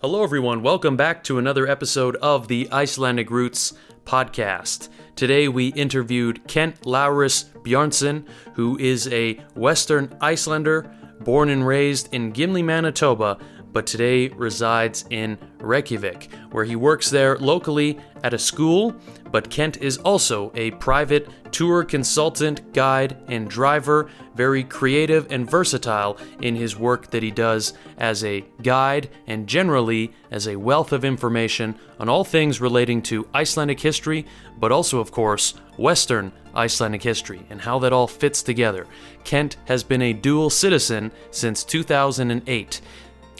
Hello, everyone. Welcome back to another episode of the Icelandic Roots podcast. Today, we interviewed Kent Lárus Björnsson, who is a Western Icelander, born and raised in Gimli, Manitoba, but today resides in Reykjavik, where he works there locally at a school. But Kent is also a private tour consultant, guide, and driver, very creative and versatile in his work that he does as a guide and generally as a wealth of information on all things relating to Icelandic history, but also, of course, Western Icelandic history and how that all fits together. Kent has been a dual citizen since 2008.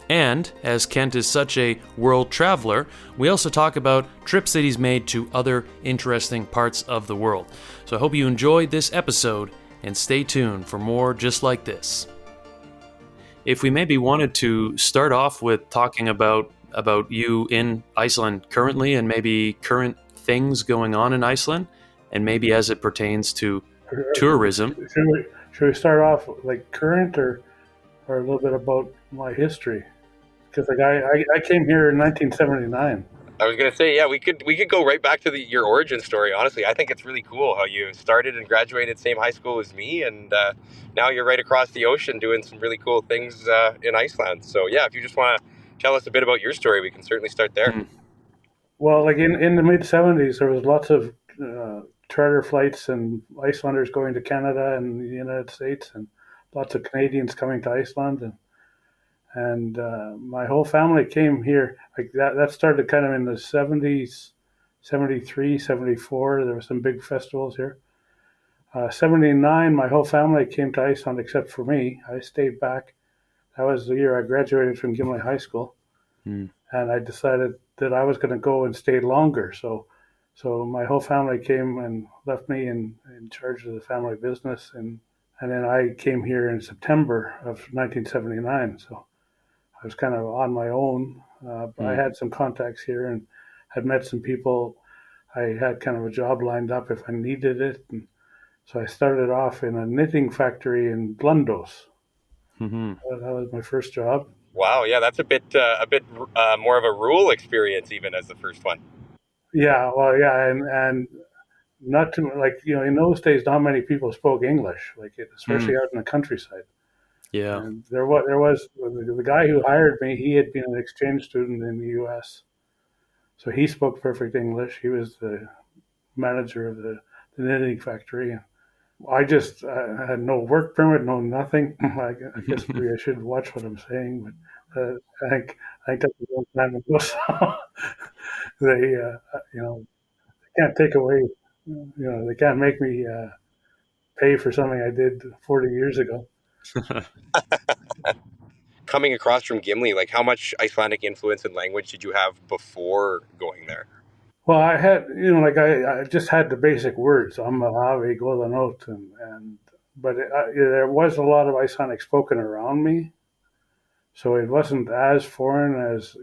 And, as Kent is such a world traveler, we also talk about trips that he's made to other interesting parts of the world. So I hope you enjoyed this episode, and stay tuned for more just like this. If we maybe wanted to start off with talking about you in Iceland currently, and maybe current things going on in Iceland, and maybe as it pertains to tourism. Should we start off like current or a little bit about my history? Because I came here in 1979. I was gonna say, yeah, we could go right back to your origin story. Honestly, I think it's really cool how you started and graduated same high school as me, and now you're right across the ocean doing some really cool things in Iceland. So yeah, if you just want to tell us a bit about your story, we can certainly start there. Well, like in the mid 70s, there was lots of charter flights and Icelanders going to Canada and the United States, and lots of Canadians coming to Iceland, and my whole family came here. Like that started kind of in the 70s, 73, 74. There were some big festivals here. 79, my whole family came to Iceland except for me. I stayed back. That was the year I graduated from Gimli High School. And I decided that I was going to go and stay longer. So my whole family came and left me in charge of the family business. And then I came here in September of 1979. So I was kind of on my own. But I had some contacts here and had met some people. I had kind of a job lined up if I needed it. And so I started off in a knitting factory in Blundos. Mm-hmm. That was my first job. Wow, yeah, that's a bit more of a rural experience even as the first one. Yeah, well, yeah, and not too like in those days, not many people spoke English, especially out in the countryside. Yeah. And there was the guy who hired me. He had been an exchange student in the U.S., so he spoke perfect English. He was the manager of the knitting factory. And I just had no work permit, no nothing. I guess maybe I should watch what I'm saying, but I think that's a long time ago. So they, they can't take away, they can't make me pay for something I did 40 years ago. Coming across from Gimli, like how much Icelandic influence and language did you have before going there? Well, I had, I just had the basic words, Amma, Havi, Golanot, but there was a lot of Icelandic spoken around me. So it wasn't as foreign as,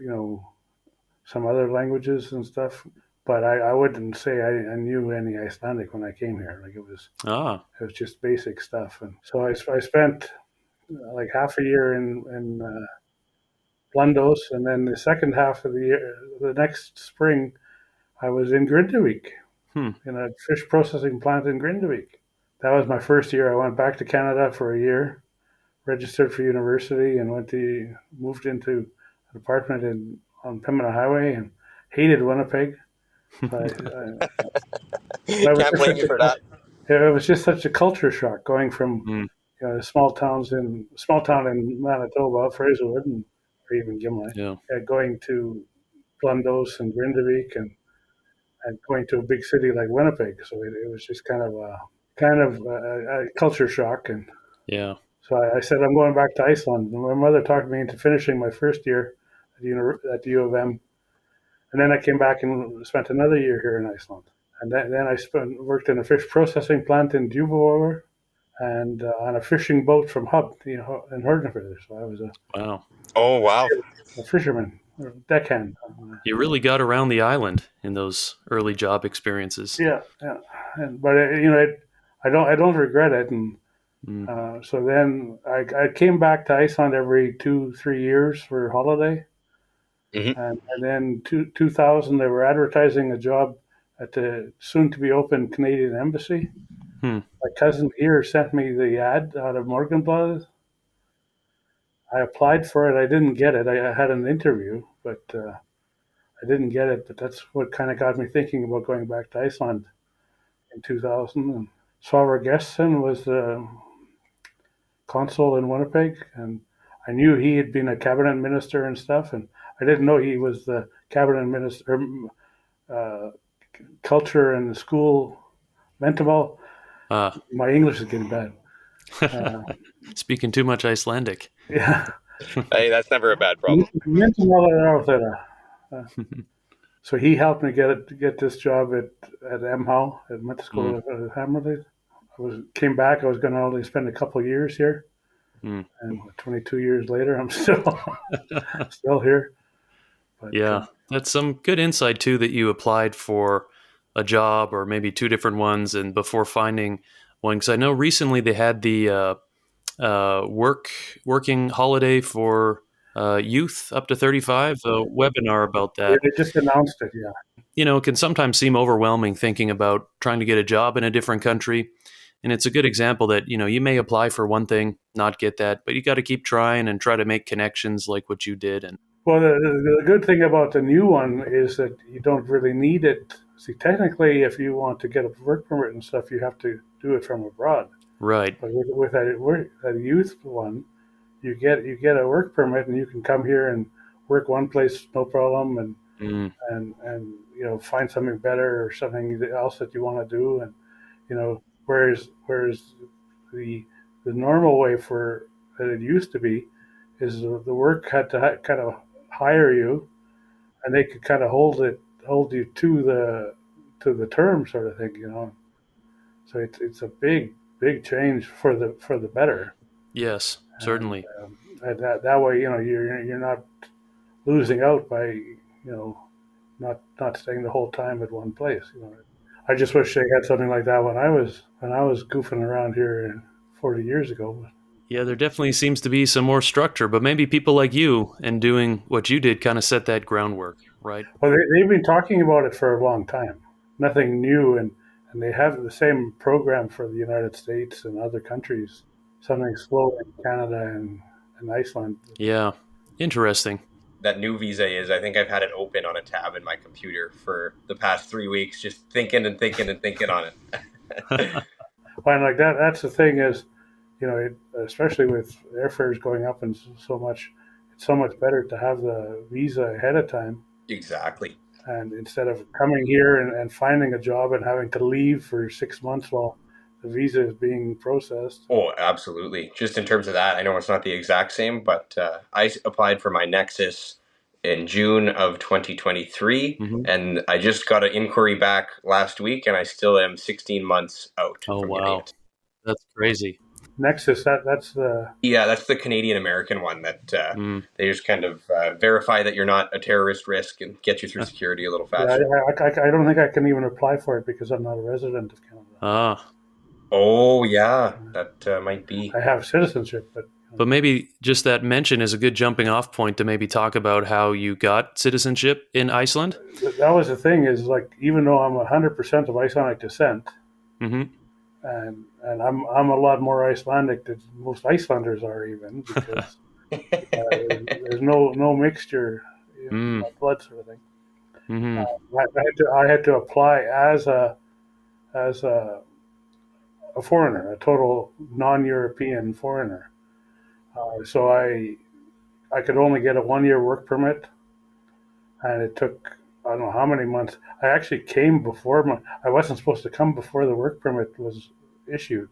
some other languages and stuff. But I wouldn't say I knew any Icelandic when I came here. Like it was just basic stuff. And so I spent like half a year in Blundos, and then the second half of the year, the next spring, I was in Grindavik, in a fish processing plant in Grindavik. That was my first year. I went back to Canada for a year, registered for university, and moved into an apartment on Pembina Highway, and hated Winnipeg. Can't blame you for that. It was just such a culture shock going from small town in Manitoba, Fraserwood, or even Gimli, going to Blundos and Grindavik, and going to a big city like Winnipeg. So it was just kind of a culture shock. And so I said, I'm going back to Iceland. And my mother talked me into finishing my first year at the U of M. And then I came back and spent another year here in Iceland. And then I worked in a fish processing plant in Djúpivogur and on a fishing boat from Hub, in Hornafjörður. So I was a fisherman, or deckhand. You really got around the island in those early job experiences. Yeah. But I don't regret it. And so then I came back to Iceland every 2-3 years for a holiday. Mm-hmm. And then 2000, they were advertising a job at the soon-to-be open Canadian Embassy. Hmm. My cousin here sent me the ad out of Morganbladet. I applied for it. I didn't get it. I had an interview, but I didn't get it. But that's what kind of got me thinking about going back to Iceland in 2000. And Svavar Gesson was the consul in Winnipeg, and I knew he had been a cabinet minister and stuff, and I didn't know he was the cabinet minister, uh, culture and school mental. My English is getting bad. Speaking too much Icelandic. Yeah. Hey, that's never a bad problem. So he helped me get this job at MHOW at Mental School at Hammerley. Came back. I was going to only spend a couple of years here, and 22 years later, I'm still here. But, yeah, that's some good insight too. That you applied for a job or maybe two different ones, and before finding one, because I know recently they had the working holiday for youth up to 35, a webinar about that. they just announced it. Yeah. You know, it can sometimes seem overwhelming thinking about trying to get a job in a different country. And it's a good example that, you know, you may apply for one thing, not get that, but you got to keep trying and try to make connections like what you did. And Well, the good thing about the new one is that you don't really need it. See, technically, if you want to get a work permit and stuff, you have to do it from abroad. right. But with that youth one, you get a work permit and you can come here and work one place no problem, and you know, find something better or something else that you want to do, and you know, whereas the normal way for that it used to be is the work had to kind of hire you, and they could kind of hold you to the term sort of thing, you know. So it's a big change for the better. Yes, certainly. And that way, you know, you're not losing out by, you know, not staying the whole time at one place. You know, I just wish they had something like that when I was goofing around here 40 years ago. Yeah, there definitely seems to be some more structure, but maybe people like you and doing what you did kind of set that groundwork, right? Well, they've been talking about it for a long time. Nothing new, and they have the same program for the United States and other countries. Something slow in Canada and Iceland. Yeah, interesting. That new visa is, I think I've had it open on a tab in my computer for the past 3 weeks, just thinking and thinking and thinking on it. Well, and like that's the thing is, you know, especially with airfares going up and so much, it's so much better to have the visa ahead of time. Exactly. And instead of coming here and finding a job and having to leave for 6 months while the visa is being processed. Oh, absolutely. Just in terms of that, I know it's not the exact same, but I applied for my Nexus in June of 2023, and I just got an inquiry back last week, and I still am 16 months out from getting it. That's crazy. Nexus, that's the... Yeah, that's the Canadian American one that they just kind of verify that you're not a terrorist risk and get you through security a little faster. Yeah, I don't think I can even apply for it because I'm not a resident of Canada. Ah. Oh, yeah, that might be. I have citizenship, but... But maybe just that mention is a good jumping off point to maybe talk about how you got citizenship in Iceland. That was the thing is, like, even though I'm 100% of Icelandic descent, and I'm a lot more Icelandic than most Icelanders are, even because there's no mixture in my blood, sort of thing. I had to apply as a foreigner, a total non-European foreigner. So I could only get a 1-year work permit, and it took I don't know how many months. I actually came before I wasn't supposed to come before the work permit was issued,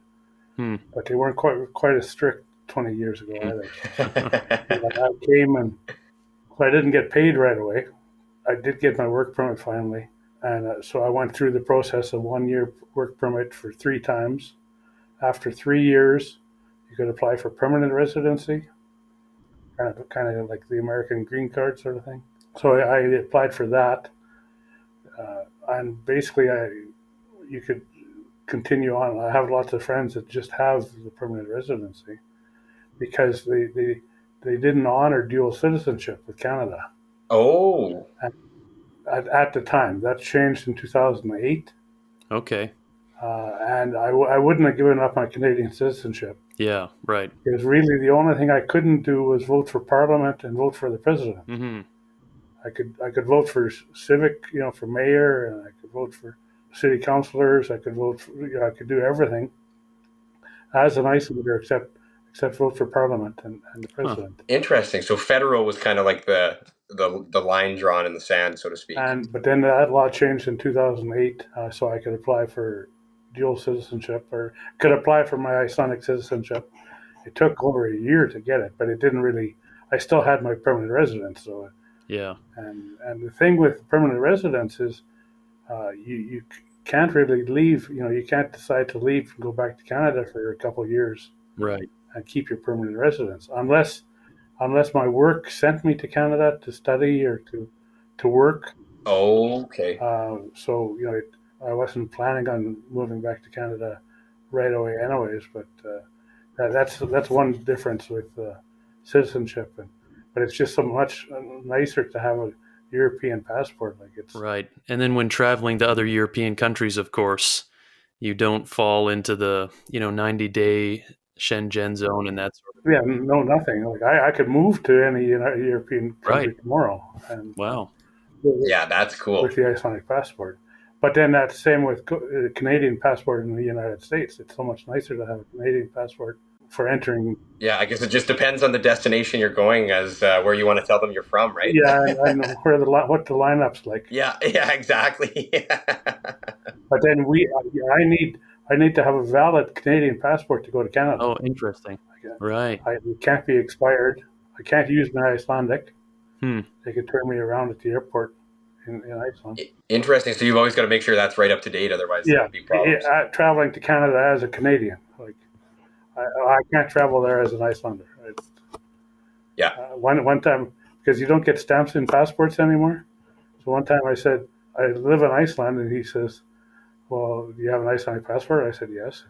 but they weren't quite as strict 20 years ago either. I came, and so I didn't get paid right away. I did get my work permit finally, and so I went through the process of 1-year work permit for 3 times. After 3 years, you could apply for permanent residency, kind of like the American green card sort of thing. So I applied for that, and basically you could continue on. I have lots of friends that just have the permanent residency because they didn't honor dual citizenship with Canada. Oh, at the time. That changed in 2008. Okay. And I wouldn't have given up my Canadian citizenship. Yeah, right. Because really the only thing I couldn't do was vote for parliament and vote for the president. Mm-hmm. I could vote for civic, for mayor, and I could vote for city councilors. I could vote for, I could do everything as an Icelander except vote for parliament and the president. interesting. So federal was kind of like the line drawn in the sand, so to speak. But then that law changed in 2008, so I could apply for dual citizenship or could apply for my Icelandic citizenship. It took over a year to get it, but it didn't really. I still had my permanent residence, so. Yeah. And the thing with permanent residence is you can't really leave. You can't decide to leave and go back to Canada for a couple of years Right. and keep your permanent residence unless my work sent me to Canada to study or to work. Okay. So I wasn't planning on moving back to Canada right away, anyways. But that's one difference with citizenship, but it's just so much nicer to have a European passport. Like it's Right. And then when traveling to other European countries, of course, you don't fall into the 90-day Schengen zone and that sort of. yeah, no, nothing. Like I could move to any European country Right. tomorrow, and Wow. Yeah, that's cool. with the Icelandic passport. But then that's the same with Canadian passport in the United States. It's so much nicer to have a Canadian passport for entering. Yeah, I guess it just depends on the destination you're going as where you want to tell them you're from, right? Yeah, and what the lineup's like. Yeah, exactly. But then I need to have a valid Canadian passport to go to Canada. Oh, interesting. Right. It can't be expired. I can't use my Icelandic. Hmm. They could turn me around at the airport in Iceland. Interesting. So you've always got to make sure that's right up to date, otherwise Yeah, there'll be problems. traveling to Canada as a Canadian, like I can't travel there as an Icelander. Yeah. One time, because you don't get stamps in passports anymore. So one time I said I live in Iceland, and he says, "Well, do you have an Icelandic passport?" I said, "Yes."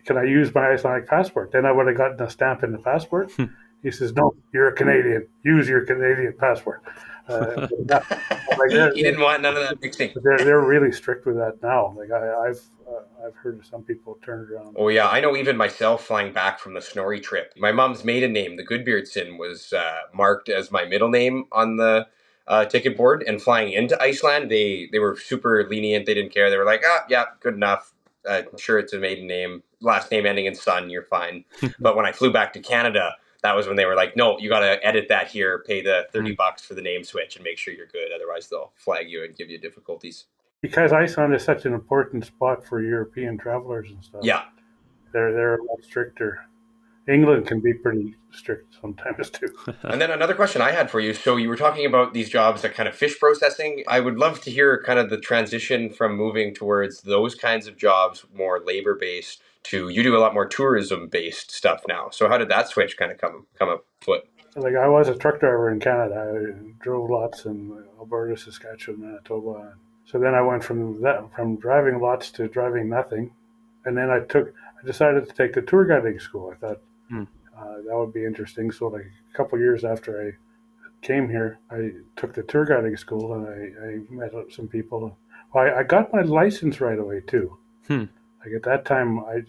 Can I use my Icelandic passport? Then I would have gotten a stamp in the passport. He says, "No, you're a Canadian. Use your Canadian passport." He didn't want none of that mixing. They're really strict with that now. Like I've heard of some people turn it around. Oh yeah, I know. Even myself, flying back from the Snorri trip, my mom's maiden name, the Goodbeardson, was marked as my middle name on the ticket board. And flying into Iceland, they were super lenient. They didn't care. They were like, yeah, good enough. Sure, it's a maiden name, last name ending in son, you're fine. But when I flew back to Canada, that was when they were like, no, you got to edit that here, pay the $30 for the name switch and make sure you're good. Otherwise, they'll flag you and give you difficulties. Because Iceland is such an important spot for European travelers and stuff. Yeah. They're a lot stricter. England can be pretty strict sometimes too. And then another question I had for you. So you were talking about these jobs that kind of fish processing. I would love to hear kind of the transition from moving towards those kinds of jobs, more labor-based, to you do a lot more tourism-based stuff now. So how did that switch kind of come up foot? Like I was a truck driver in Canada. I drove lots in Alberta, Saskatchewan, Manitoba. So then I went from driving lots to driving nothing. And then I decided to take the tour guiding school. I thought that would be interesting. So like a couple of years after I came here, I took the tour guiding school, and I met some people. Well, I got my license right away too. Like at that time, I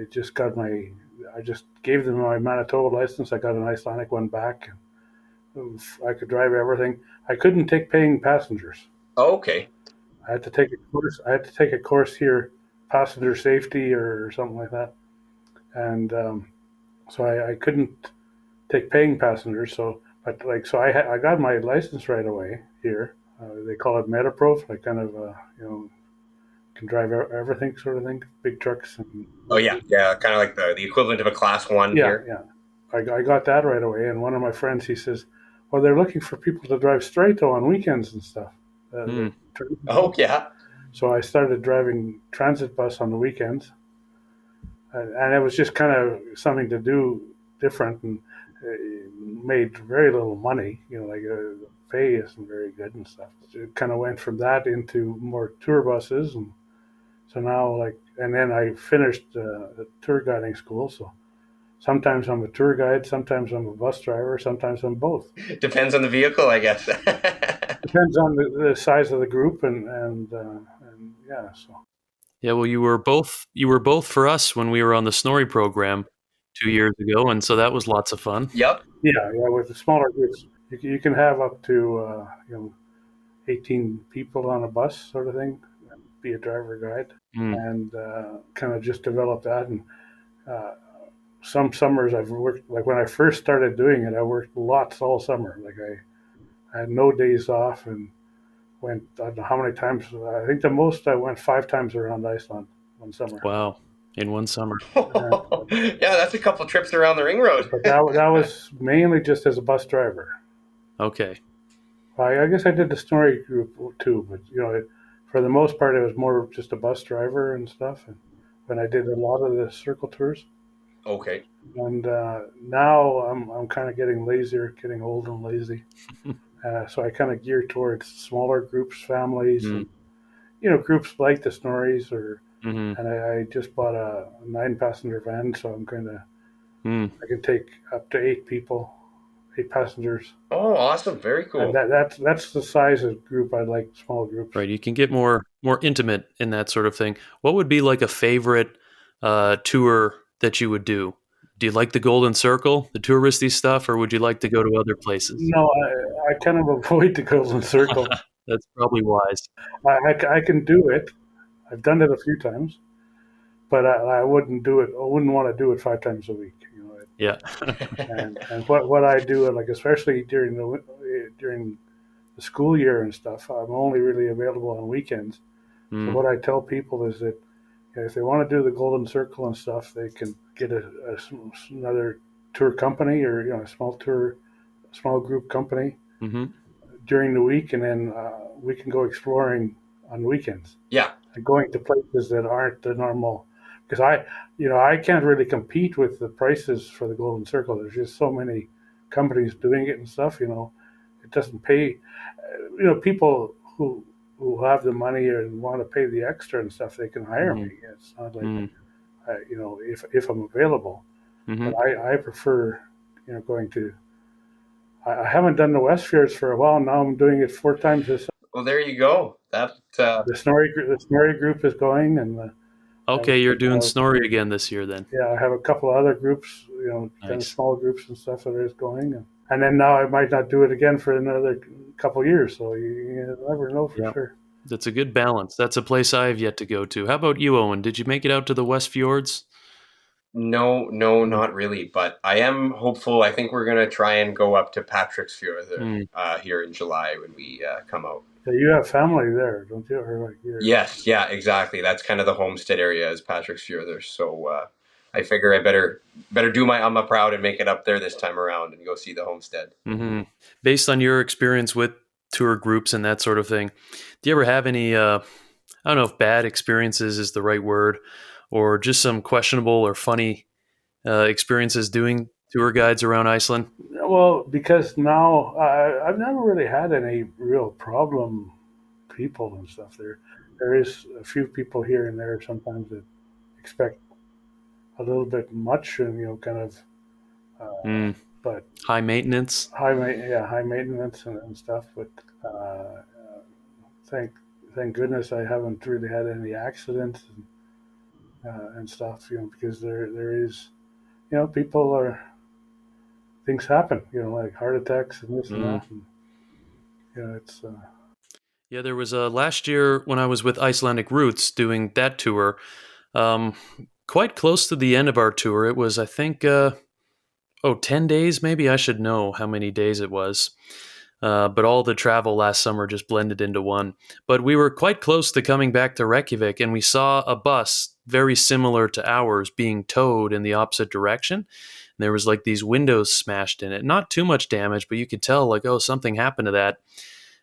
just gave them my Manitoba license. I got an Icelandic one back. I could drive everything. I couldn't take paying passengers. Oh, okay. I had to take a course here, passenger safety or something like that, and so I couldn't take paying passengers. So I got my license right away here. They call it Metaproof, like kind of can drive everything sort of thing, big trucks. Oh yeah, kind of like the equivalent of a class 1 here. Yeah. I got that right away, and one of my friends, he says, "Well, they're looking for people to drive straight on weekends and stuff." Oh yeah. So I started driving transit bus on the weekends, and it was just kind of something to do different, and made very little money. Like the pay isn't very good and stuff. It kind of went from that into more tour buses, and so now and then I finished the tour guiding school. So sometimes I'm a tour guide, sometimes I'm a bus driver, sometimes I'm both. Depends on the vehicle, I guess. Depends on the size of the group and yeah. So Yeah, well, you were both for us when we were on the Snorri program 2 years ago, and so that was lots of fun. Yep. yeah, with the smaller groups, you can have up to 18 people on a bus sort of thing, be a driver guide, Mm. and kind of just develop that. And uh, some summers I've worked, like when I first started doing it, I worked lots all summer. Like I had no days off and went, I don't know how many times. I think the most I went 5 times around Iceland one summer. Wow, in one summer. Yeah, that's a couple trips around the ring road. But that was mainly just as a bus driver. Okay. I guess I did the Snorri group too, but for the most part, it was more just a bus driver and stuff. And when I did a lot of the circle tours, Okay. and now I'm kind of getting lazier, getting old and lazy. So I kind of gear towards smaller groups, families, Mm. and groups like the Snorris. Hmm. And I just bought a 9-passenger van, so I can take up to 8 people, 8 passengers. Oh, awesome. Very And cool. that's the size of group I like, small groups. Right, you can get more intimate in that sort of thing. What would be like a favorite tour that you would do? Do you like the Golden Circle, the touristy stuff, or would you like to go to other places? No, I kind of avoid the Golden Circle. That's probably wise. I can do it. I've done it a few times, but I wouldn't do it. I wouldn't want to do it 5 times a week. Yeah. And what I do, like especially during the school year and stuff, I'm only really available on weekends. So Mm. what I tell people is that if they want to do the Golden Circle and stuff, they can get another tour company or small group company Hmm. during the week, and then we can go exploring on weekends Yeah. and going to places that aren't the normal. Because I can't really compete with the prices for the Golden Circle. There's just so many companies doing it and stuff. It doesn't pay. People who have the money and want to pay the extra and stuff, they can hire Mm. me. It's not like Mm. if I'm available. Hmm. But I prefer going to. I haven't done the West Fjords for a while. Now I'm doing it 4 times this. Well, there you go. The Snorri group is going, and Okay, you're doing uh, Snorri again this year then. yeah, I have a couple of other groups, kind of Nice. small groups and stuff that is going, and then now I might not do it again for another couple of years. So you never know for Yeah. sure. That's a good balance. That's a place I have yet to go to. How about you, Owen? Did you make it out to the West Fjords? No, not really. But I am hopeful. I think we're gonna try and go up to Patricksfjord here in July when we come out. Yeah, you have family there, don't you? Or like Yes, yeah, exactly. That's kind of the homestead area is Patricksfjord. So I figure I better do my Amma proud and make it up there this time around and go see the homestead. Hmm. Based on your experience with tour groups and that sort of thing, do you ever have any, I don't know if bad experiences is the right word, or just some questionable or funny experiences doing tour guides around Iceland? Well, because now I've never really had any real problem people and stuff. There is a few people here and there sometimes that expect a little bit much, and kind of, Mm. but High maintenance? high maintenance and stuff. But uh, thank thank goodness I haven't really had any accidents and stuff. Because there is, people are things happen. Like heart attacks and this and Mm. that. And, it's Yeah, there was last year when I was with Icelandic Roots doing that tour, um, quite close to the end of our tour. It was, I think, 10 days maybe. I should know how many days it was. But all the travel last summer just blended into one. But we were quite close to coming back to Reykjavik, and we saw a bus very similar to ours being towed in the opposite direction. And there was like these windows smashed in it. Not too much damage, but you could tell like, oh, something happened to that.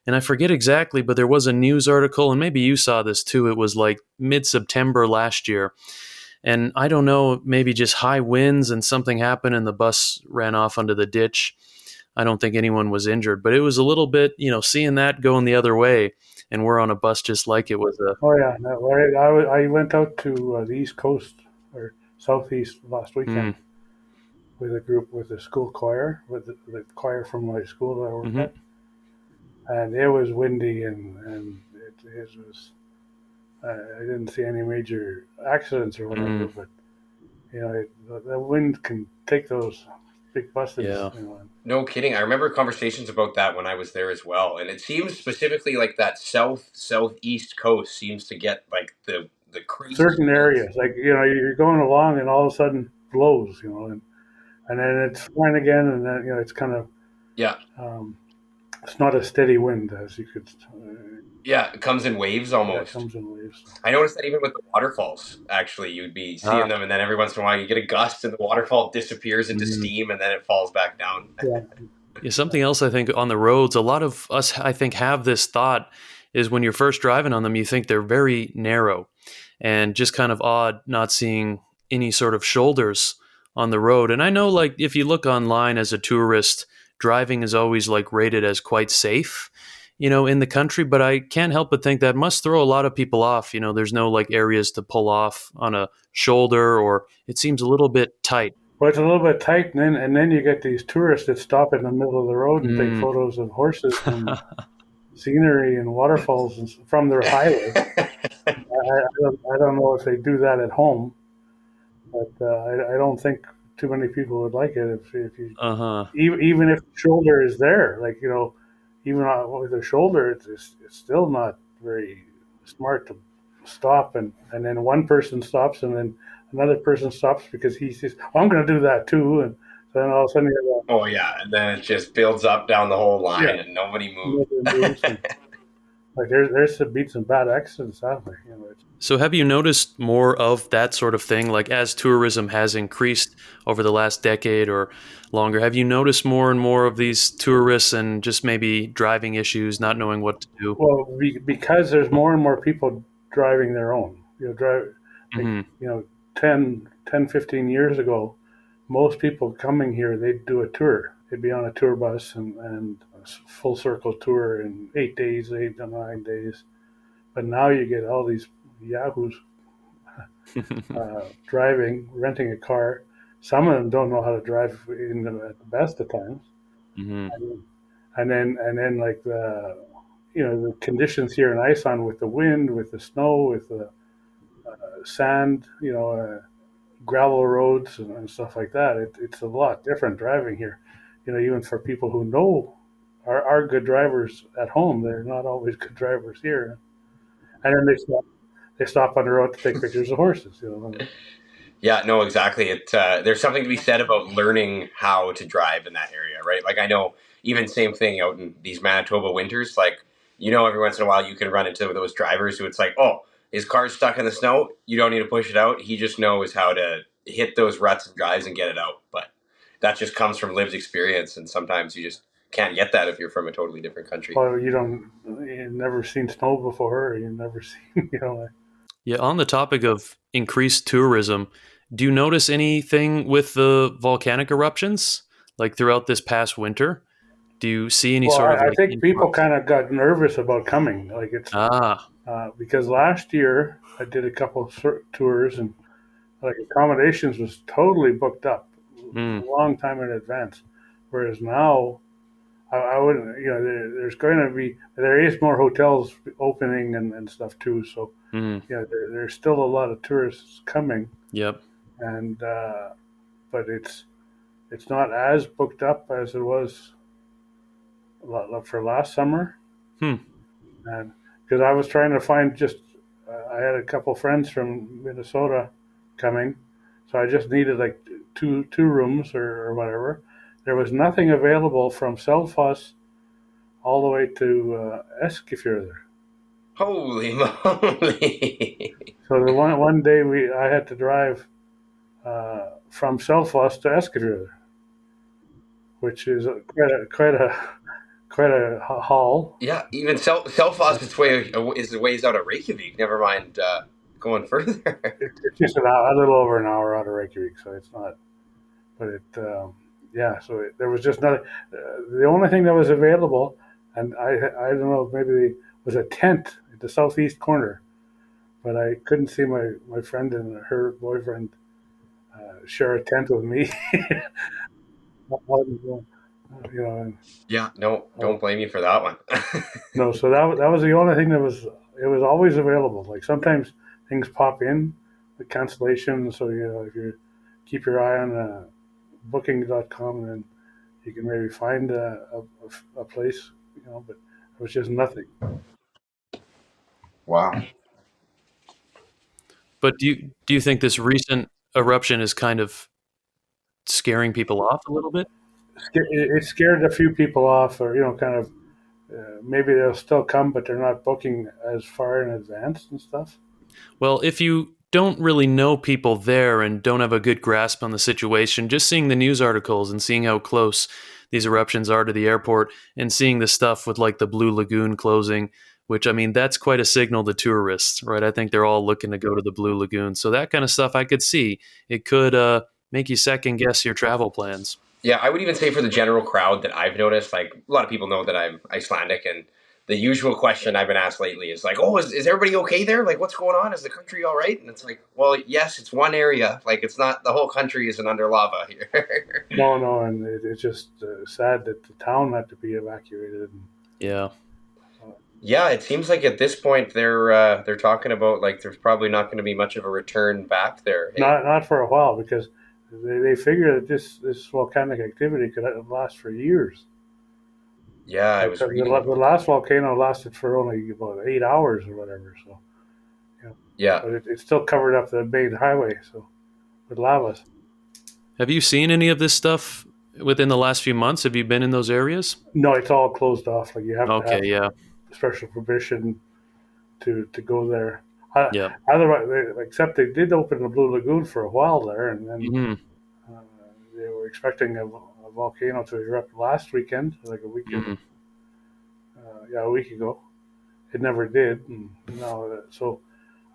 And I forget exactly, but there was a news article, and maybe you saw this too. It was like mid-September last year. And I don't know, maybe just high winds and something happened and the bus ran off under the ditch. I don't think anyone was injured, but it was a little bit, seeing that going the other way, and we're on a bus just like it was a. Oh yeah, no, I went out to the East Coast or Southeast last Hmm. weekend, with a group with the school choir, with the choir from my school that I worked at, and it was windy and it was. I didn't see any major accidents or whatever, but the wind can take those big buses. Yeah. No kidding. I remember conversations about that when I was there as well, and it seems specifically like that southeast coast seems to get like the crazy certain areas, like you're going along and all of a sudden blows, and then it's fine again, and then it's kind of it's not a steady wind as you could. Yeah, it comes in waves almost. Yeah, it comes in waves. I noticed that even with the waterfalls, actually, you'd be seeing them, and then every once in a while you get a gust, and the waterfall disappears into steam, and then it falls back down. Yeah, something else I think on the roads, a lot of us, I think, have this thought is when you're first driving on them, you think they're very narrow and just kind of odd not seeing any sort of shoulders on the road. And I know, like, if you look online as a tourist, driving is always like rated as quite safe, in the country, but I can't help but think that must throw a lot of people off. There's no like areas to pull off on a shoulder, or it seems a little bit tight. Well, it's a little bit tight, and then you get these tourists that stop in the middle of the road and take photos of horses and scenery and waterfalls from their highway. I don't know if they do that at home, but I don't think too many people would like it if you even if the shoulder is there, like even with the shoulder, it's still not very smart to stop and then one person stops and then another person stops because he says, oh, I'm going to do that too, and then all of a sudden and then it just builds up down the whole line and nobody moves. Like there's been some bad accidents out there. So have you noticed more of that sort of thing? Like as tourism has increased over the last decade or longer, have you noticed more and more of these tourists and just maybe driving issues, not knowing what to do? Well, because there's more and more people driving their own. 10, 15 years ago, most people coming here, they'd do a tour. They'd be on a tour bus and a full circle tour in 8 days, 8 to 9 days. But now you get all these yahoos driving, renting a car. Some of them don't know how to drive at the best of times. And then like the conditions here in Iceland with the wind, with the snow, with the sand, gravel roads and stuff like that. It's a lot different driving here. Even for people who know are good drivers at home, they're not always good drivers here. And then they stop on the road to take pictures of horses. Yeah, no, exactly. There's something to be said about learning how to drive in that area, right? Like I know even same thing out in these Manitoba winters, like, every once in a while you can run into those drivers who it's like, oh, his car's stuck in the snow. You don't need to push it out. He just knows how to hit those ruts and guys and get it out. But that just comes from lived experience. And sometimes you just can't get that if you're from a totally different country. Well, you've never seen snow before, or you've never seen, Yeah, on the topic of increased tourism, do you notice anything with the volcanic eruptions, like throughout this past winter? Do you see any sort of? I think people kind of got nervous about coming. Like it's because last year I did a couple of tours and like accommodations was totally booked up a long time in advance, whereas now I wouldn't. There is more hotels opening and stuff too. So there's still a lot of tourists coming. Yep. And but it's not as booked up as it was for last summer. And because I was trying to find I had a couple friends from Minnesota coming, so I just needed like two rooms or whatever. There was nothing available from Selfoss all the way to Eskifjörður. Holy moly! So the one day I had to drive from Selfoss to Eskifjörður, which is quite a haul. Yeah, even Selfoss is ways out of Reykjavik. Never mind going further. It's just a little over an hour out of Reykjavik, so it's not. But there was just nothing. The only thing that was available, and I don't know, maybe was a tent at the southeast corner, but I couldn't see my friend and her boyfriend share a tent with me. You know, Yeah, no, don't blame you for that one. no, so that was the only thing that was it was always available. Like sometimes things pop in, the cancellation. So if you keep your eye on booking.com, and then you can maybe find a place. But it was just nothing. Wow. But do you think this recent eruption is kind of scaring people off a little bit? It scared a few people off, or kind of maybe they'll still come, but they're not booking as far in advance and stuff. Well, if you don't really know people there and don't have a good grasp on the situation, just seeing the news articles and seeing how close these eruptions are to the airport and seeing the stuff with like the Blue Lagoon closing, which I mean, that's quite a signal to tourists, right? I think they're all looking to go to the Blue Lagoon. So that kind of stuff I could see. It could make you second guess your travel plans. Yeah, I would even say for the general crowd that I've noticed, like a lot of people know that I'm Icelandic, and the usual question I've been asked lately is like, "Oh, is everybody okay there? Like, what's going on? Is the country all right?" And it's like, well, yes, it's one area. Like, it's not the whole country isn't under lava here. No, and it's just sad that the town had to be evacuated. Yeah. Yeah, it seems like at this point they're talking about like there's probably not going to be much of a return back there. Hey? Not for a while, because they figure that this volcanic activity could last for years. Yeah, I Like was the reading. last volcano lasted for only about 8 hours or whatever. So Yeah. but it still covered up the main highway, so with lava. Have you seen any of this stuff within the last few months? Have you been in those areas? No, it's all closed off. Like you have to Okay, have yeah. special permission to go there. Yeah. Otherwise, except they did open the Blue Lagoon for a while there, and then Hmm. uh, they were expecting a volcano to erupt last weekend, like a week, Hmm. a week ago. It never did, and no, so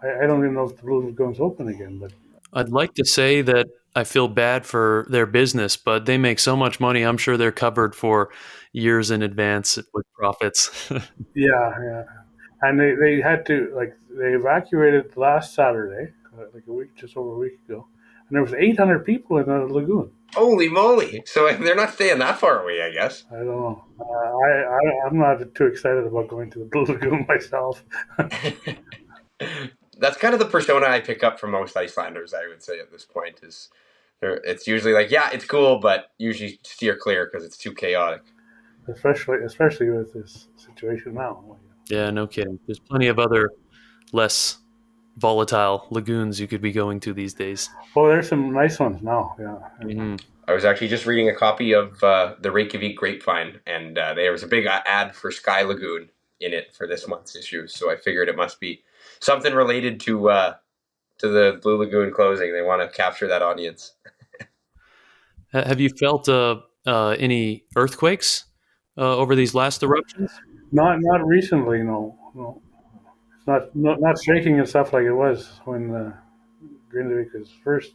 I don't even know if the Blue Lagoon's open again. But I'd like to say that I feel bad for their business, but they make so much money. I'm sure they're covered for years in advance with profits. yeah, and they had to they evacuated last Saturday, like just over a week ago, and there was 800 people in the lagoon. Holy moly! So they're not staying that far away, I guess. I don't know. I'm not too excited about going to the Blue Lagoon myself. That's kind of the persona I pick up from most Icelanders. I would say at this point is, it's usually like, yeah, it's cool, but usually steer clear because it's too chaotic. especially with this situation now. Yeah, no kidding. There's plenty of other less volatile lagoons you could be going to these days. Oh, there's some nice ones now. Yeah. Hmm. I was actually just reading a copy of the Reykjavik Grapevine, and there was a big ad for Sky Lagoon in it for this month's issue. So I figured it must be something related to the Blue Lagoon closing. They want to capture that audience. Have you felt any earthquakes over these last eruptions? Not recently. No. It's not shaking and stuff like it was when Grindavik was first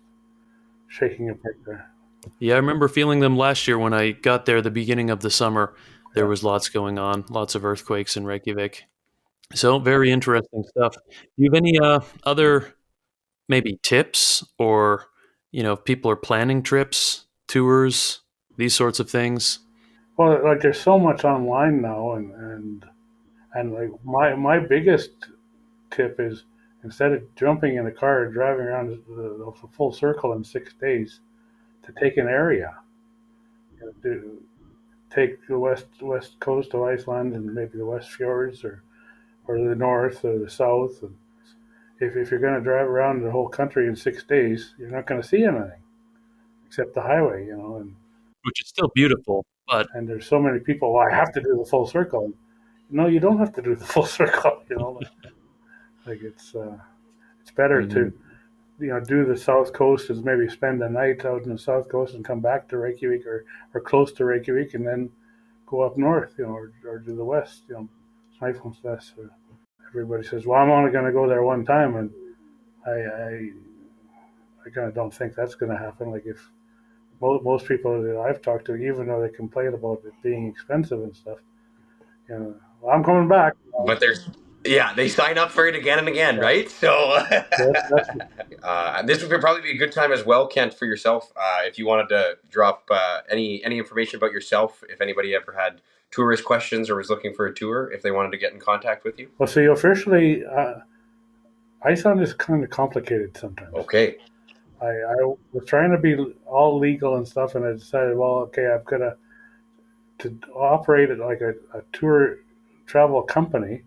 shaking apart there. Yeah, I remember feeling them last year when I got there the beginning of the summer. There Yeah. was lots going on, lots of earthquakes in Reykjavik. So very interesting stuff. Do you have any other maybe tips, or if people are planning trips, tours, these sorts of things? Well, like there's so much online now, and like my biggest tip is, instead of jumping in a car and driving around the full circle in 6 days, to take an area. To take the west coast of Iceland and maybe the west fjords, or the north or the south. And if you're going to drive around the whole country in 6 days, you're not going to see anything except the highway. Which is still beautiful, but And there's so many people. Well, I have to do the full circle. No, you don't have to do the full circle. Like it's better Mhm. to do the south coast, is maybe spend the night out in the south coast and come back to Reykjavik, or close to Reykjavik, and then go up north, or to the west, Snæfellsnes. Everybody says, well, I'm only going to go there one time, and I I kind of don't think that's going to happen. Like if most people that I've talked to, even though they complain about it being expensive and stuff, well, I'm coming back. But there's Yeah, they sign up for it again and again, right? So That's this would probably be a good time as well, Kent, for yourself. If you wanted to drop any information about yourself, if anybody ever had tourist questions or was looking for a tour, if they wanted to get in contact with you. well. See, officially, Iceland is kind of complicated sometimes. Okay. I was trying to be all legal and stuff, and I decided, well, okay, I've got to operate it like a tour travel company.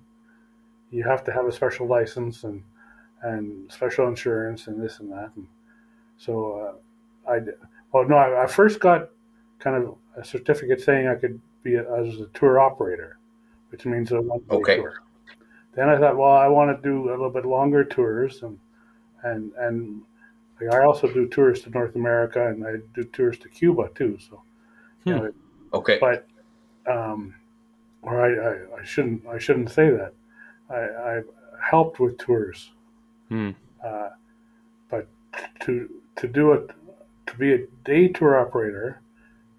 You have to have a special license and special insurance and this and that. And so well, no, I first got kind of a certificate saying I could be as a tour operator, which means a one-day Okay. tour. Then I thought, well, I want to do a little bit longer tours, and like, I also do tours to North America, and I do tours to Cuba too. So, you know, Okay. but or I shouldn't say that. I've helped with tours, Hmm. but to do it to be a day tour operator,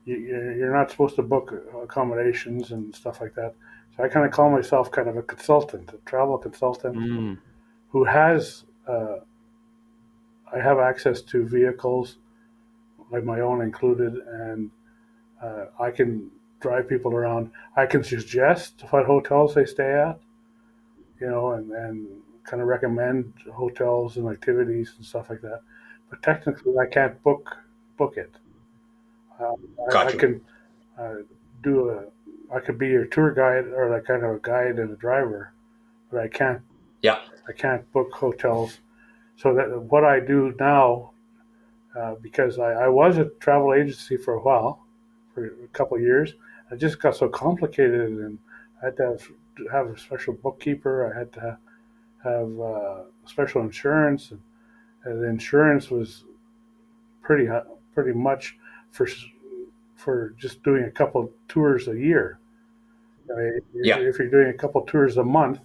you're not supposed to book accommodations and stuff like that. So I kind of call myself kind of a consultant, a travel consultant Hmm. who has I have access to vehicles like my own included, and I can drive people around. I can suggest what hotels they stay at, and kind of recommend hotels and activities and stuff like that. But technically, I can't book it. Uh, I Gotcha. can uh, do I could be your tour guide or like kind of a guide and a driver, but Yeah. I can't book hotels. So that what I do now, because I was a travel agency for a while, for a couple of years, it just got so complicated, and I had to have a special bookkeeper. I had to have special insurance, and the insurance was pretty pretty much for just doing a couple tours a year. I mean, Yeah. if you're doing a couple tours a month,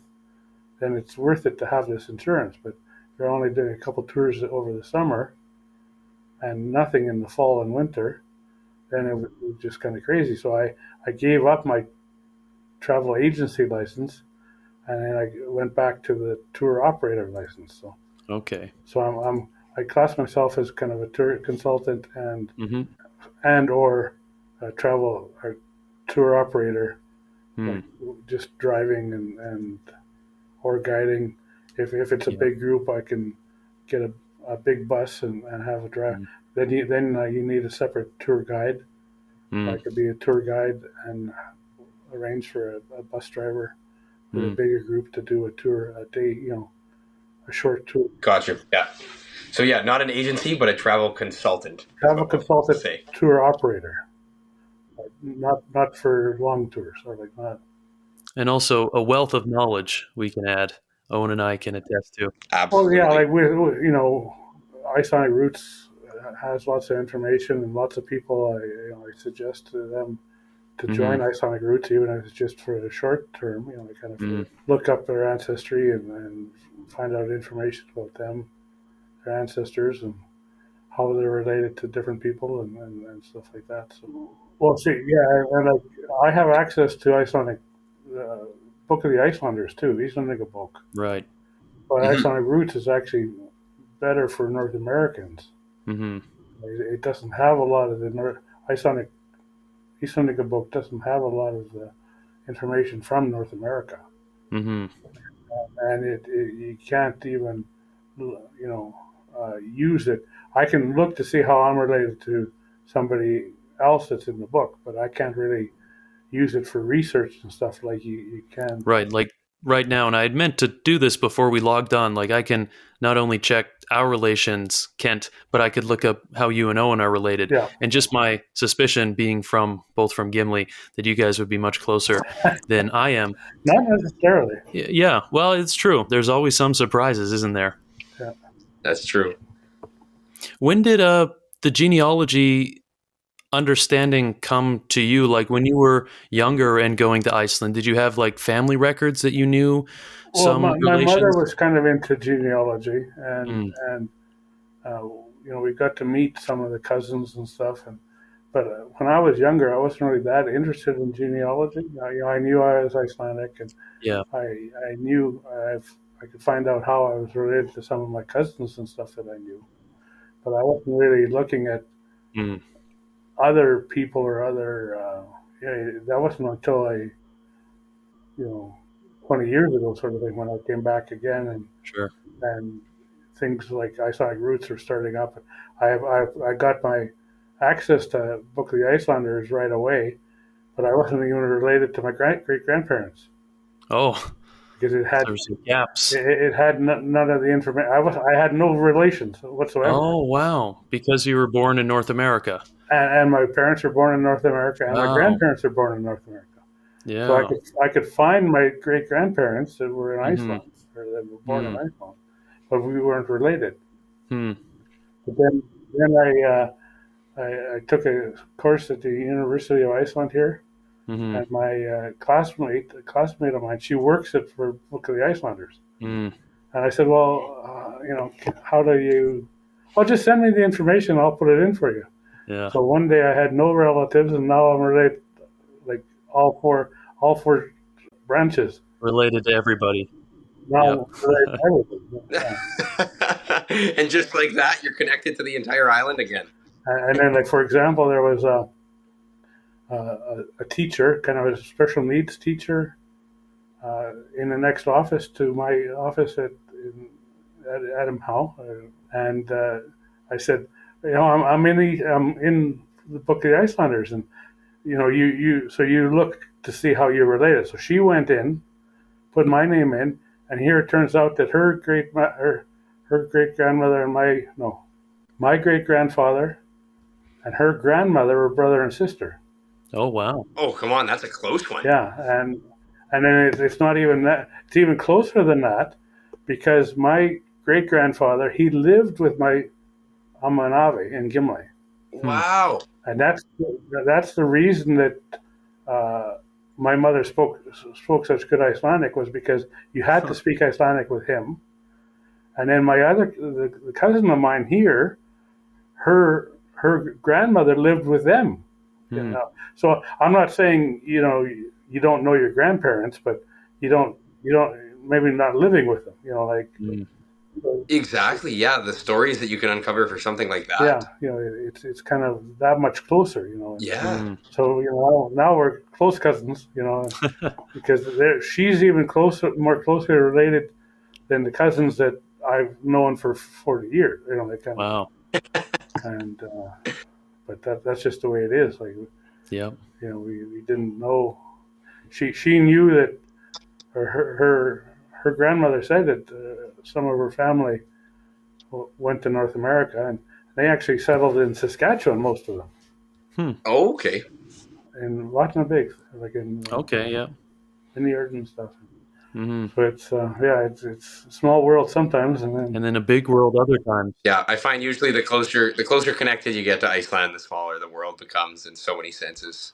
then it's worth it to have this insurance. But if you're only doing a couple tours over the summer and nothing in the fall and winter, then it was just kind of crazy. So I gave up my travel agency license, and then I went back to the tour operator license. Okay. So I class myself as kind of a tour consultant Hmm. and or a travel or tour operator, Hmm. like just driving and or guiding. If it's a Yeah. big group, I can get a big bus and have a drive. Hmm. Then you need a separate tour guide. So I Hmm. could be a tour guide and arrange for a bus driver with a Hmm. bigger group to do a tour a day, a short tour. Gotcha. Yeah. So yeah, not an agency, but a travel consultant is Travel what we'll consultant, say. tour operator, not for long tours or like not. And also a wealth of knowledge we can add. Owen and I can attest to. Well, yeah, Absolutely. like Icelandic Roots has lots of information and lots of people. I suggest to them to Hmm. join Icelandic Roots, even if it's just for a short term. Kind of Hmm. look up their ancestry and find out information about them, their ancestors, and how they're related to different people and stuff like that. So, well, see, yeah, and I have access to Icelandic uh, Book of the Icelanders too, Icelandic book. Right. But Hmm. Icelandic Roots is actually better for North Americans. Hmm. It doesn't have a lot of the Icelandic book doesn't have a lot of the information from North America, Hmm. and you can't even use it. I can look to see how I'm related to somebody else that's in the book, but I can't really use it for research and stuff like you can. Right. Like right now, and I had meant to do this before we logged on. Like I can not only check our relations, Kent, but I could look up how you and Owen are related. Yeah, And just my suspicion being from both from Gimli that you guys would be much closer than I am. not necessarily. Yeah, well, it's true. There's always some surprises, isn't there? Yeah. That's true. When did the genealogy understanding come to you? Like when you were younger and going to Iceland, did you have like family records that you knew Well, some my mother relations? was kind of into genealogy, and Mm, and we got to meet some of the cousins and stuff, but when I was younger, I wasn't really that interested in genealogy. I knew I was Icelandic, and Yeah. I knew I could find out how I was related to some of my cousins and stuff that I knew, but I wasn't really looking at Mm, other people or other. That wasn't until 20 years ago, sort of thing, when I came back again, sure. and things like Icelandic roots are starting up. I got my access to Book of the Icelanders right away, but I wasn't even related to my great grandparents Oh, because there's some gaps. it had none of the information. I had no relations whatsoever, Oh, wow. Because you were born in North America. and my parents were born in North America, and my Wow. grandparents were born in North America. So Yeah. I could find my great grandparents that were in Mm-hmm. Iceland or that were born in Mm, Iceland, but we weren't related. hmm. But then I took a course at the University of Iceland here, Mm-hmm. and my a classmate of mine, she works at for Book of the Icelanders, Mm, and I said, well, how do you? Well, just send me the information. I'll put it in for you. yeah. So one day I had no relatives, and now I'm related, like all four branches. Related to everybody. Yep. Now I'm related to everything. Yeah. And just like that, you're connected to the entire island again. And then, like for example, there was a teacher, kind of a special needs teacher, in the next office to my office at Adam Howe, and I said, I'm in the Book of the Icelanders, and so you look to see how you're related. So she went in, put my name in, and here it turns out that her great grandmother and my great grandfather and her grandmother were brother and sister. Oh, wow. Oh, come on, that's a close one. Yeah, and then it's not even that. It's even closer than that, because my great grandfather, he lived with my Amanave in Gimli, Wow. and that's the reason that my mother spoke such good Icelandic, was because you had to speak Icelandic with him. And then the cousin of mine here, her grandmother lived with them. Hmm. So I'm not saying you don't know your grandparents, but you don't maybe not living with them. Mm. Exactly. Yeah, the stories that you can uncover for something like Yeah, that. it's kind of that much closer. Yeah. Mm. So now we're close cousins. Because she's even more closely related than the cousins that I've known for 40 years. They kind of Wow. and but that's just the way it is. Like Yep. we didn't know. She knew that, or her grandmother said that some of her family went to North America, and they actually settled in Saskatchewan, most of them, Hmm. Oh, okay. in Watanabe, like in Okay. Yeah. Vineyard and stuff. Mm-hmm. So it's a small world sometimes, and then And then a big world other times. Yeah, I find usually the closer connected you get to Iceland, the smaller the world becomes in so many senses.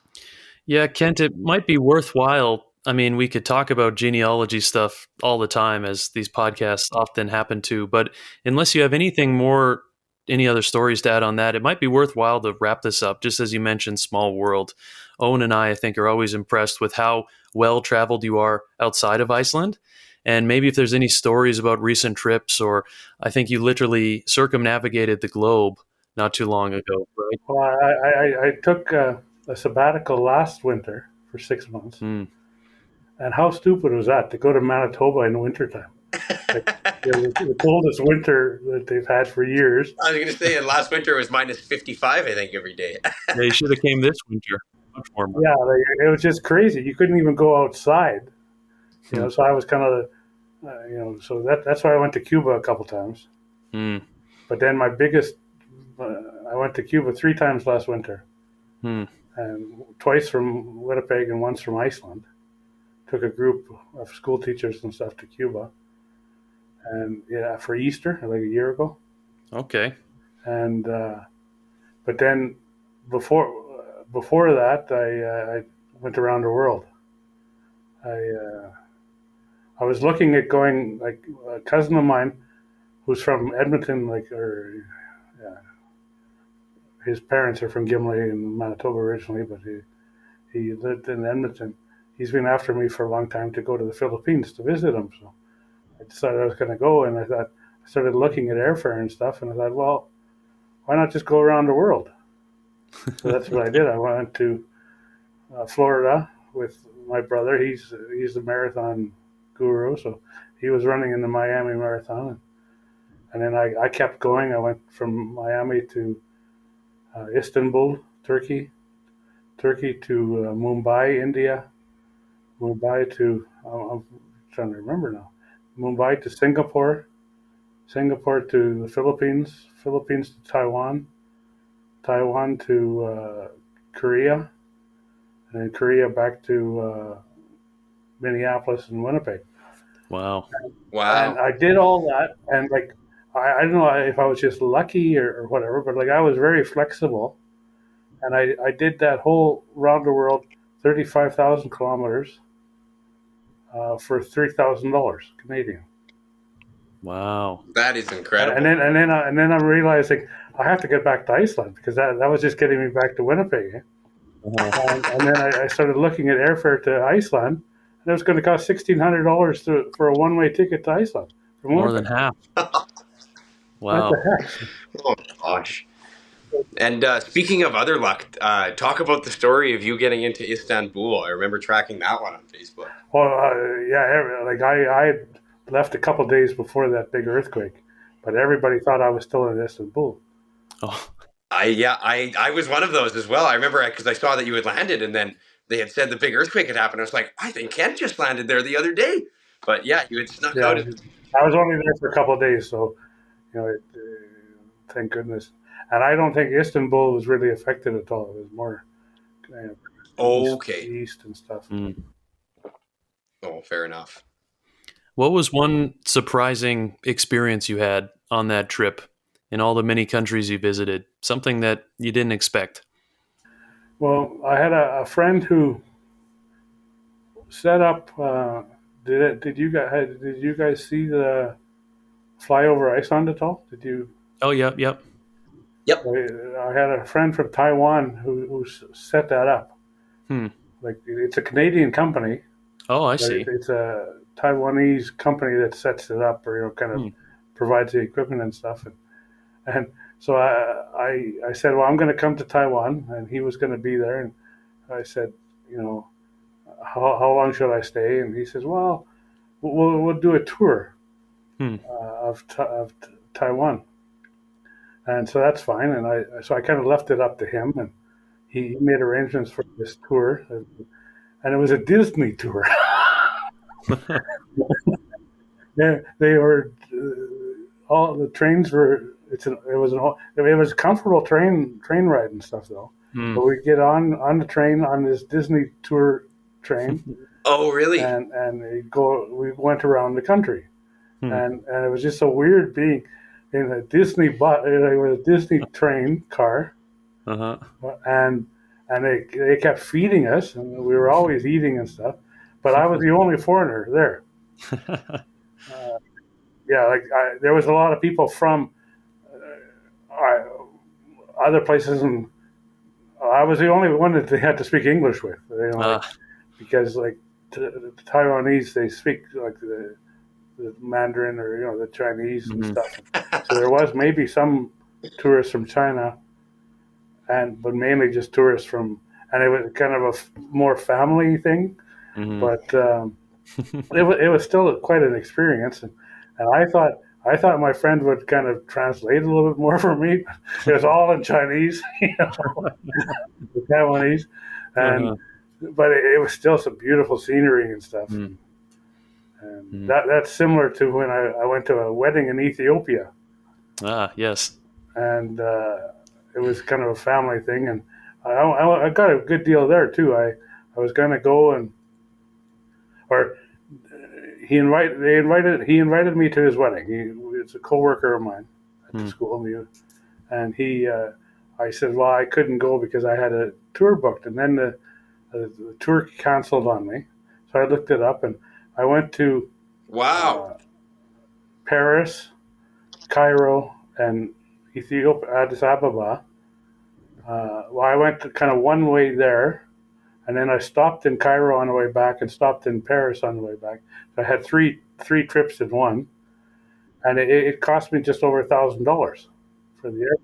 Yeah, Kent, it might be worthwhile. I mean, we could talk about genealogy stuff all the time, as these podcasts often happen to, but unless you have any other stories to add on that, it might be worthwhile to wrap this up. Just as you mentioned, small world. Owen and I think, are always impressed with how well traveled you are outside of Iceland. And maybe if there's any stories about recent trips, or I think you literally circumnavigated the globe not too long ago, right? well, I took a sabbatical last winter for 6 months, Mm. and how stupid was that to go to Manitoba in the wintertime? Like the coldest winter that they've had for years. I was going to say, and last winter was minus 55, I think, every day. Yeah, you should have came this winter. Much warmer. Yeah, like, it was just crazy. You couldn't even go outside. Hmm. So I was kind of, so that's why I went to Cuba a couple times. Hmm. But then I went to Cuba 3 times last winter, Hmm. and twice from Winnipeg and once from Iceland. Took a group of school teachers and stuff to Cuba, and yeah, for Easter, like a year ago. Okay. And but then before that, I went around the world. I was looking at going, like a cousin of mine who's from Edmonton, like, or yeah, his parents are from Gimli in Manitoba originally, but he lived in Edmonton. He's been after me for a long time to go to the Philippines to visit him. So I decided I was going to go, and I started looking at airfare and stuff, and I thought, well, why not just go around the world? So that's what I did. I went to Florida with my brother. He's the marathon guru, so he was running in the Miami Marathon, and then I kept going. I went from Miami to Istanbul, Turkey to Mumbai, India, Mumbai to I'm trying to remember now, Mumbai to Singapore, Singapore to the Philippines, Philippines to Taiwan, Taiwan to Korea, and then Korea back to Minneapolis and Winnipeg. Wow. And I did all that, and like I don't know if I was just lucky or whatever, but like I was very flexible, and I did that whole round the world, 35,000 kilometers, for $3,000 Canadian. Wow. That is incredible. And then I'm realizing I have to get back to Iceland because that was just getting me back to Winnipeg. And then I started looking at airfare to Iceland, and it was going to cost $1,600 for a one-way ticket to Iceland. More than half. Wow. What the heck? Oh gosh. And speaking of other luck, talk about the story of you getting into Istanbul. I remember tracking that one on Facebook. Well, yeah, like I left a couple days before that big earthquake, but everybody thought I was still in Istanbul. Oh. I was one of those as well. I remember because I saw that you had landed, and then they had said the big earthquake had happened. I was like, I think Ken just landed there the other day. But yeah, you had snuck out. I was only there for a couple of days, so thank goodness. And I don't think Istanbul was really affected at all. It was more east and stuff. Mm. Oh, fair enough. What was one surprising experience you had on that trip in all the many countries you visited? Something that you didn't expect? Well, I had a friend who set up. Did you guys see the flyover Iceland at all? Did you? Oh, yep. I had a friend from Taiwan who set that up. Like it's a Canadian company. Oh, I see. It's a Taiwanese company that sets it up, or kind of provides the equipment and stuff. And so I said, well, I'm going to come to Taiwan, and he was going to be there. And I said, how long should I stay? And he says, well, we'll do a tour of Taiwan. And so that's fine. And I kind of left it up to him, and he made arrangements for this tour, and it was a Disney tour. They were all the trains were. It was a comfortable train ride and stuff though. But we get on the train on this Disney tour train. Oh, really? And we went around the country, and it was just so weird being in a Disney with a Disney train car, and they kept feeding us, and we were always eating and stuff. But I was the only foreigner there. There was a lot of people from other places, and I was the only one that they had to speak English with. Because the Taiwanese, they speak like the Mandarin or the Chinese and stuff. So there was maybe some tourists from China, but mainly just tourists from, and it was kind of a more family thing. But it was still quite an experience, and I thought my friend would kind of translate a little bit more for me. It was all in Chinese, the Taiwanese, but it was still some beautiful scenery and stuff. And that's similar to when I went to a wedding in Ethiopia. Yes. And it was kind of a family thing, and I got a good deal there too. I was going to go he invited me to his wedding. It's a coworker of mine at the school, and I said, well, I couldn't go because I had a tour booked, and then the tour canceled on me. So I looked it up, and I went to Paris, Cairo, and Ethiopia, Addis Ababa, Well, I went kind of one way there, and then I stopped in Cairo on the way back, and stopped in Paris on the way back. So I had three trips in one, and it cost me just over $1,000 for the air.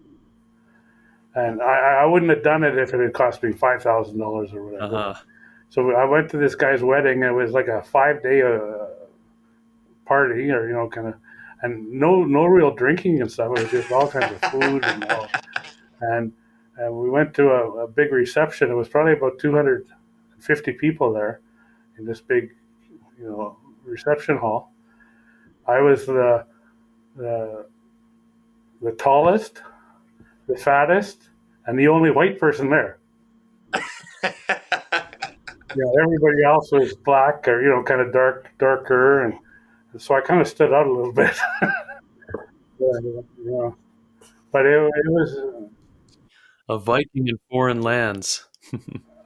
And I wouldn't have done it if it had cost me $5,000 or whatever. Uh-huh. So I went to this guy's wedding, and it was like a 5-day party, or kind of, and no real drinking and stuff. It was just all kinds of food and all. And we went to a big reception. It was probably about 250 people there in this big, reception hall. I was the tallest, the fattest, and the only white person there. Everybody else was black or kind of darker, and so I kind of stood out a little bit. But it was A Viking in foreign lands.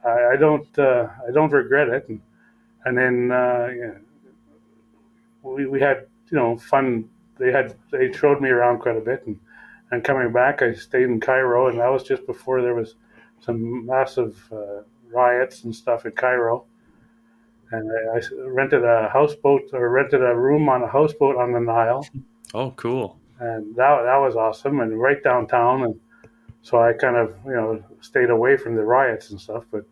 I don't regret it, and then we had fun. They showed me around quite a bit, and coming back, I stayed in Cairo, and that was just before there was some massive riots and stuff in Cairo. And I rented a houseboat, or rented a room on a houseboat on the Nile. Oh, cool. And that was awesome, and right downtown. And so I kind of, stayed away from the riots and stuff. But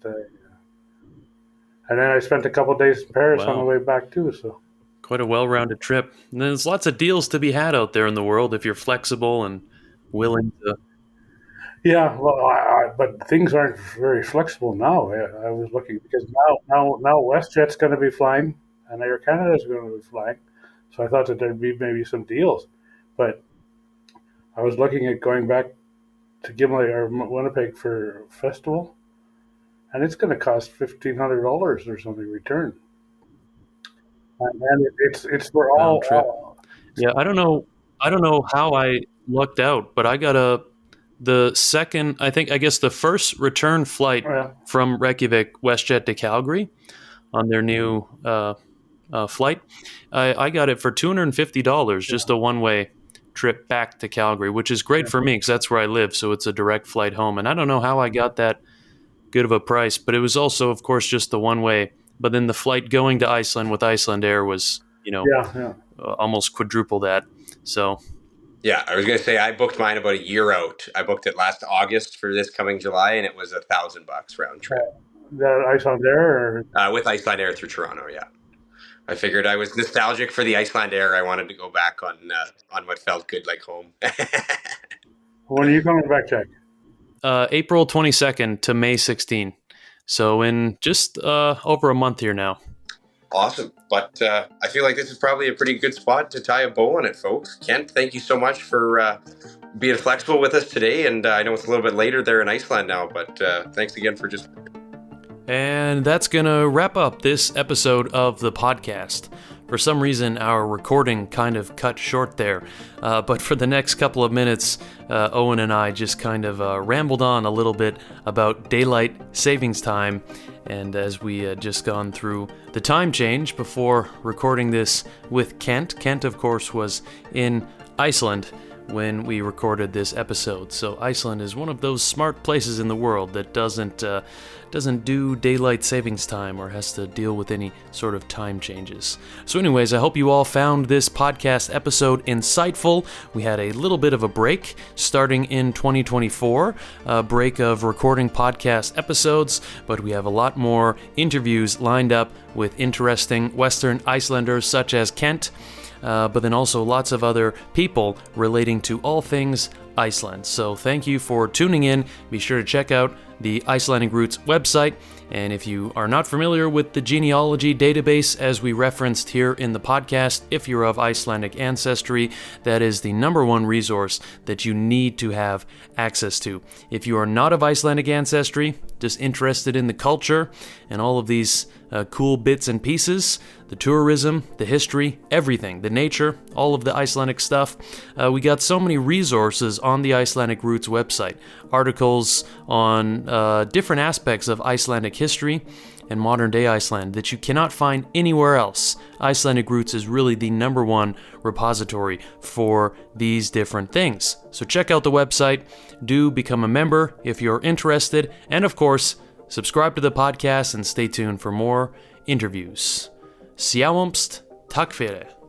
and then I spent a couple of days in Paris on the way back too. So quite a well-rounded trip. And there's lots of deals to be had out there in the world if you're flexible and willing to. Yeah, well, but things aren't very flexible now. I was looking, because now WestJet's going to be flying, and Air Canada is going to be flying. So I thought that there'd be maybe some deals, but I was looking at going back to Gimli or Winnipeg for a festival, and it's going to cost $1,500 or something return. And it's for all trip. Yeah, I don't know how I lucked out, but I got the first return flight from Reykjavik WestJet to Calgary on their new flight. I got it for $250, just a one-way trip back to Calgary, which is great for me because that's where I live, so it's a direct flight home. And I don't know how I got that good of a price, but it was also, of course, just the one-way. But then the flight going to Iceland with Icelandair was, almost quadruple that. So. Yeah, I was going to say I booked mine about a year out. I booked it last August for this coming July, and it was $1,000 round trip. The Icelandair, or with Icelandair through Toronto. Yeah, I figured I was nostalgic for the Icelandair. I wanted to go back on what felt good, like home. When are you coming back, Jack? April 22nd to May 16th. So in just over a month here now. Awesome. But I feel like this is probably a pretty good spot to tie a bow on it, folks. Kent, thank you so much for being flexible with us today. And I know it's a little bit later there in Iceland now, but thanks again for just... And that's going to wrap up this episode of the podcast. For some reason, our recording kind of cut short there. But for the next couple of minutes, Owen and I just kind of rambled on a little bit about daylight savings time. And as we had just gone through the time change before recording this with Kent, of course, was in Iceland when we recorded this episode. So Iceland is one of those smart places in the world that doesn't do daylight savings time or has to deal with any sort of time changes. So anyways, I hope you all found this podcast episode insightful. We had a little bit of a break starting in 2024, a break of recording podcast episodes, but we have a lot more interviews lined up with interesting Western Icelanders such as Kent, but then also lots of other people relating to all things Iceland. So thank you for tuning in. Be sure to check out the Icelandic Roots website. And if you are not familiar with the genealogy database, as we referenced here in the podcast, if you're of Icelandic ancestry, that is the number one resource that you need to have access to. If you are not of Icelandic ancestry, just interested in the culture and all of these cool bits and pieces, the tourism, the history, everything, the nature, all of the Icelandic stuff. We got so many resources on the Icelandic Roots website. Articles on different aspects of Icelandic history, and modern-day Iceland that you cannot find anywhere else. Icelandic Roots is really the number one repository for these different things. So check out the website, do become a member if you're interested, and of course, subscribe to the podcast and stay tuned for more interviews. Sjáumst, takk fyrir.